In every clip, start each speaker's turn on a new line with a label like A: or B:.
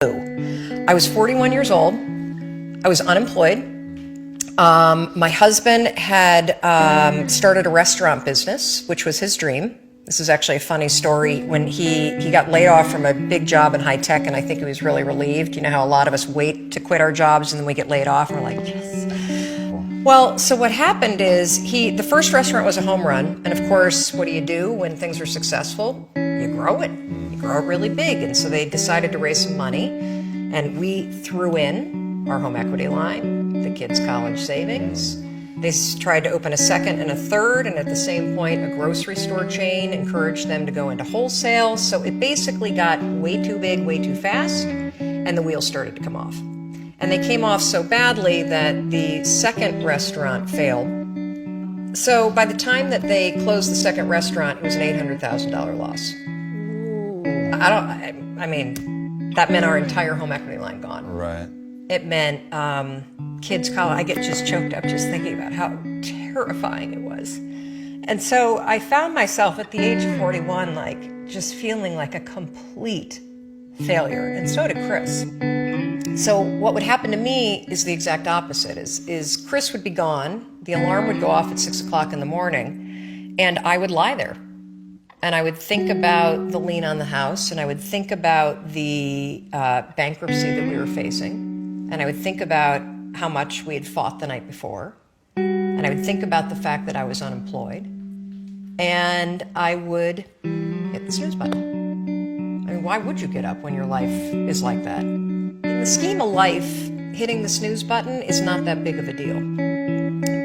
A: I was 41 years old. I was unemployed. My husband had started a restaurant business, which was his dream. This is actually a funny story. When he got laid off from a big job in high tech, and I think he was really relieved. You know how a lot of us wait to quit our jobs and then we get laid off and we're like, yes. Well, so what happened is the first restaurant was a home run. And of course, what do when things are successful? You grow it. You grow it really big. And so they decided to raise some money. And we threw in our home equity line, the kids' college savings. They tried to open a second and a third, and at the same point, a grocery store chain encouraged them to go into wholesale. So it basically got way too big, way too fast, and the wheels started to come off. And they came off so badly that the second restaurant failed. So by the time that they closed the second restaurant, it was an $800,000 loss. I mean, that meant our entire home equity line gone.
B: Right.
A: It meant kids' college. I get just choked up just thinking about how terrifying it was. And so I found myself at the age of 41, like, just feeling like a complete failure. And so did Chris. So what would happen to me is the exact opposite. Is Chris would be gone, the alarm would go off at 6 o'clock in the morning, and I would lie there. And I would think about the lien on the house, and I would think about the bankruptcy that we were facing, and I would think about how much we had fought the night before, and I would think about the fact that I was unemployed, and I would hit the snooze button. I mean, why would you get up when your life is like that? In the scheme of life, hitting the snooze button is not that big of a deal.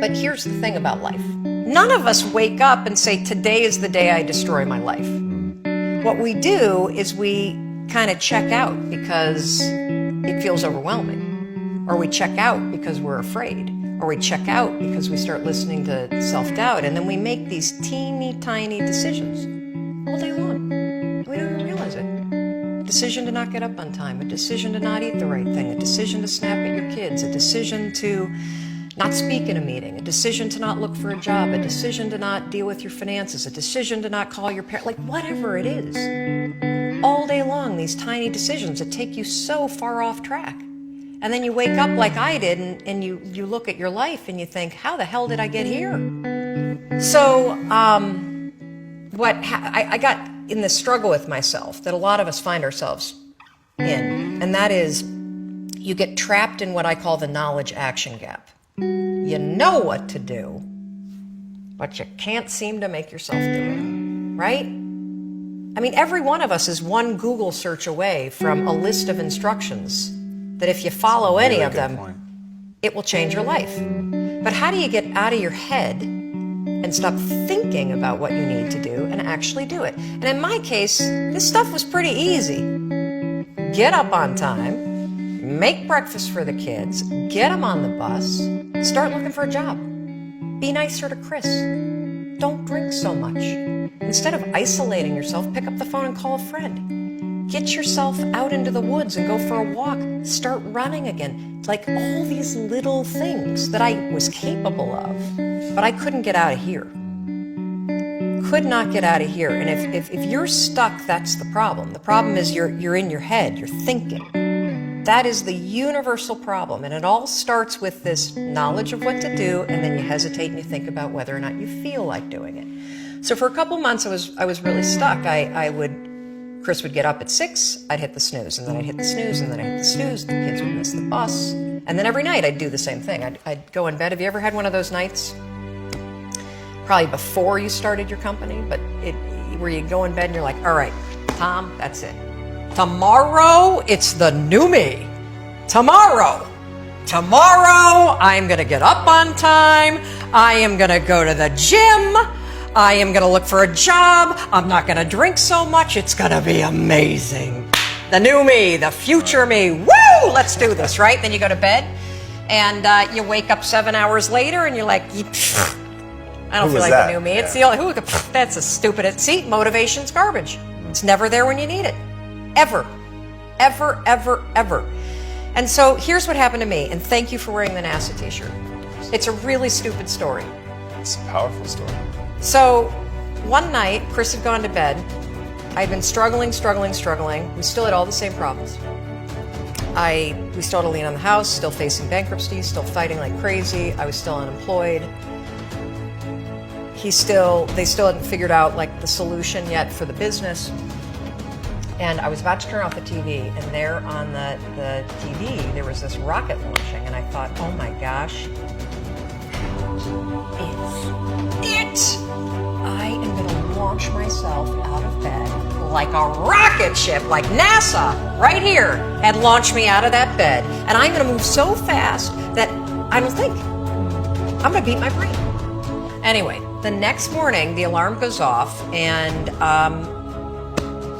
A: But here's the thing about life. None of us wake up and say, today is the day I destroy my life. What we do is we kind of check out because it feels overwhelming. Or we check out because we're afraid. Or we check out because we start listening to self-doubt. And then we make these teeny tiny decisions all day long. And we don't even realize it. A decision to not get up on time. A decision to not eat the right thing. A decision to snap at your kids. A decision to not speak in a meeting, a decision to not look for a job, a decision to not deal with your finances, a decision to not call your parents, like whatever it is. All day long, these tiny decisions that take you so far off track. And then you wake up like I did and you look at your life and you think, how the hell did I get here? So I got in this struggle with myself that a lot of us find ourselves in, and that is you get trapped in what I call the knowledge action gap. You know what to do, but you can't seem to make yourself do it, right? I mean, every one of us is one Google search away from a list of instructions that if you follow any of them, it will change your life. But how do you get out of your head and stop thinking about what you need to do and actually do it? And in my case, this stuff was pretty easy. Get up on time. Make breakfast for the kids, get them on the bus, start looking for a job. Be nicer to Chris. Don't drink so much. Instead of isolating yourself, pick up the phone and call a friend. Get yourself out into the woods and go for a walk. Start running again. Like all these little things that I was capable of, but I couldn't get out of here. Could not get out of here. And if you're stuck, that's the problem. The problem is you're in your head, you're thinking. That is the universal problem, and it all starts with this knowledge of what to do, and then you hesitate and you think about whether or not you feel like doing it. So for a couple months, I was really stuck. Chris would get up at 6, I'd hit the snooze, and then I'd hit the snooze, and then I'd hit the snooze, the kids would miss the bus, and then every night I'd do the same thing. I'd go in bed. Have you ever had one of those nights? Probably before you started your company, but where you go in bed and you're like, all right, Tom, that's it. Tomorrow, it's the new me. Tomorrow, I'm going to get up on time. I am going to go to the gym. I am going to look for a job. I'm not going to drink so much. It's going to be amazing. The new me, the future me. Woo! Let's do this, right? Then you go to bed, and you wake up 7 hours later, and you're like, I don't feel like the new me. It's the only, that's a stupid, see, motivation's garbage. It's never there when you need it. Ever. And so here's what happened to me, and thank you for wearing the NASA t-shirt. It's a really stupid story.
B: It's a powerful story.
A: So one night, Chris had gone to bed. I'd been struggling. We still had all the same problems. We still had a lien on the house, still facing bankruptcy, still fighting like crazy. I was still unemployed. They still hadn't figured out like the solution yet for the business. And I was about to turn off the TV, and there on the TV, there was this rocket launching, and I thought, oh my gosh, it's it! I am gonna launch myself out of bed like a rocket ship, like NASA, right here, had launched me out of that bed. And I'm gonna move so fast that I don't think. I'm gonna beat my brain. Anyway, the next morning, the alarm goes off, and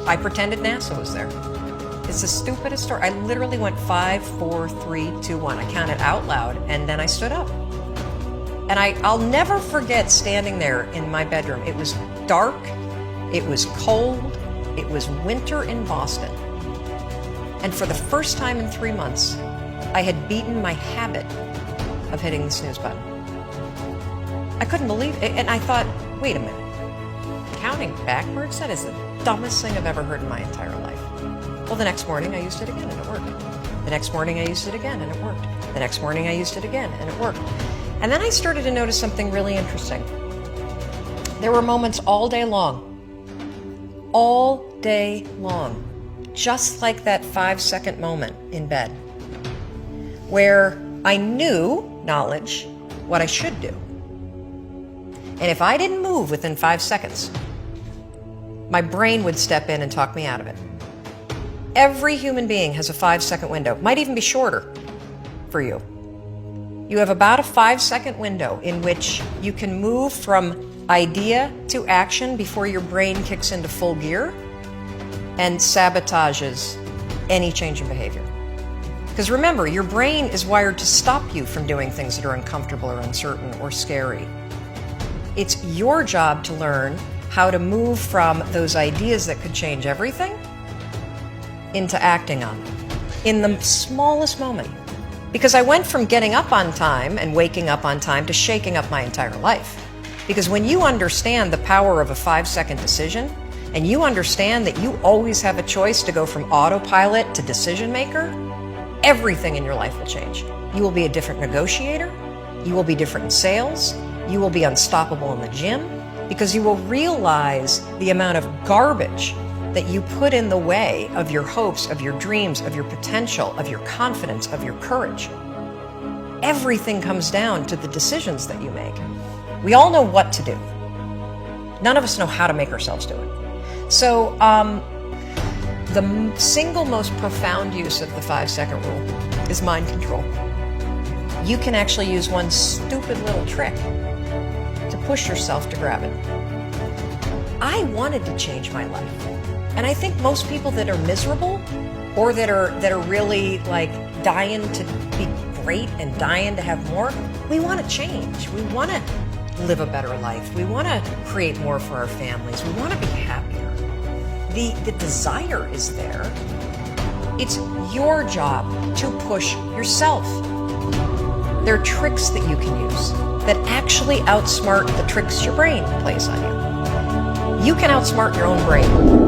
A: I pretended NASA was there. It's the stupidest story. I literally went 5, 4, 3, 2, 1. I counted out loud, and then I stood up. And I'll never forget standing there in my bedroom. It was dark, it was cold, it was winter in Boston. And for the first time in 3 months, I had beaten my habit of hitting the snooze button. I couldn't believe it, and I thought, wait a minute. Counting backwards, that is the dumbest thing I've ever heard in my entire life. Well, the next morning I used it again, and it worked. The next morning I used it again, and it worked. The next morning I used it again, and it worked. And then I started to notice something really interesting. There were moments all day long, just like that 5-second moment in bed, where I knew, knowledge, what I should do. And if I didn't move within 5 seconds, my brain would step in and talk me out of it. Every human being has a 5-second window, might even be shorter for you. You have about a 5-second window in which you can move from idea to action before your brain kicks into full gear and sabotages any change in behavior. Because remember, your brain is wired to stop you from doing things that are uncomfortable or uncertain or scary. It's your job to learn how to move from those ideas that could change everything into acting on them in the smallest moment. Because I went from getting up on time and waking up on time to shaking up my entire life. Because when you understand the power of a 5-second decision, and you understand that you always have a choice to go from autopilot to decision maker, everything in your life will change. You will be a different negotiator, you will be different in sales, you will be unstoppable in the gym, because you will realize the amount of garbage that you put in the way of your hopes, of your dreams, of your potential, of your confidence, of your courage. Everything comes down to the decisions that you make. We all know what to do. None of us know how to make ourselves do it. So the single most profound use of the 5-second rule is mind control. You can actually use one stupid little trick to push yourself to grab it. I wanted to change my life. And I think most people that are miserable or that are really like dying to be great and dying to have more, we want to change. We want to live a better life. We want to create more for our families. We want to be happier. The desire is there. It's your job to push yourself. There are tricks that you can use that actually outsmart the tricks your brain plays on you. You can outsmart your own brain.